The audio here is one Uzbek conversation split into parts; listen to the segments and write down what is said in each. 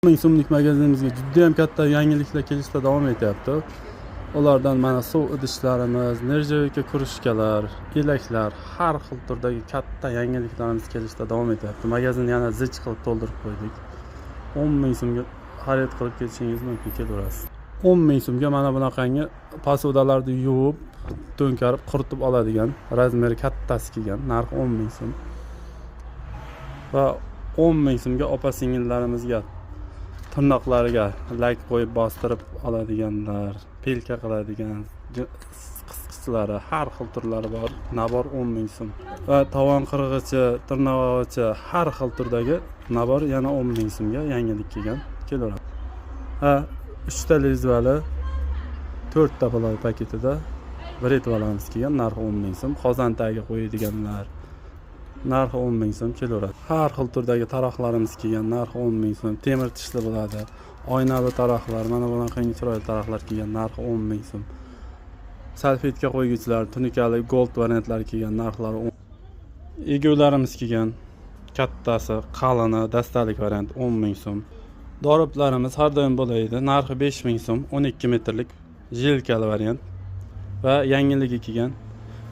10 ming so'mlik magazinimizga juda ham katta yangiliklar kelishda davom etyapti. Ulardan mana suv idishlarimiz, nержавейка krujkalar, elaklar, har xil turdagi katta yangiliklarimiz kelishda davom etyapti. Magazinni yana zich qilib to'ldirib qo'ydik. 10 ming so'mga xarid qilib ketishingiz mumkin, kelaverasiz. 10 ming so'mga mana bunaqangi posudalarni yuvib, to'nkarib, quritib oladigan razmeri kattasi kelgan. Narxi 10 ming so'm. Va 10 ming so'mga opa-singillarimizga tirnoqlariga lak qo'yib bostirib oladiganlar, pelka qiladigan qisqichlari, har xil turlari bor. Nabor 10 ming so'm. Va tovon qirg'ichi, tirnog'ichi, har xil turdagi nabor yana 10 ming so'mga yangilik kelgan. Kelaveradi. 3 ta lezvali 4 ta palov paketida bir etvalamiz kelgan. Narxi 10 ming so'm. Qozon tagiga qo'yadiganlar narxi 10 ming so'm kelaveradi. Har xil turdagi taroqlarimiz kelgan. Narxi 10 ming so'm. Temir tishli bo'ladi. Oynali taroqlar, mana bunaqangi chiroyli taroqlar kelgan. Narxi 10 ming so'm. Salfetka qo'ygichlar, tunikali gold variantlari kelgan. Narxlari 10. Egovlarimiz kelgan. Kattasi, qalini, dastalik variant 10 ming so'm. Doriblarimiz har doim bo'ladi. Narxi 5 ming so'm. 12 metrlik jelkali variant va yangiligi kelgan.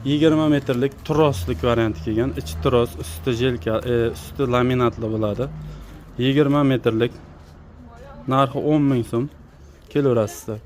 20 metrlik troslik varianti kelgan. Ichi tros, usti jelka, usti laminatli bo'ladi. 20 metrlik. Narxi 10 ming so'm. Kelaverasizlar.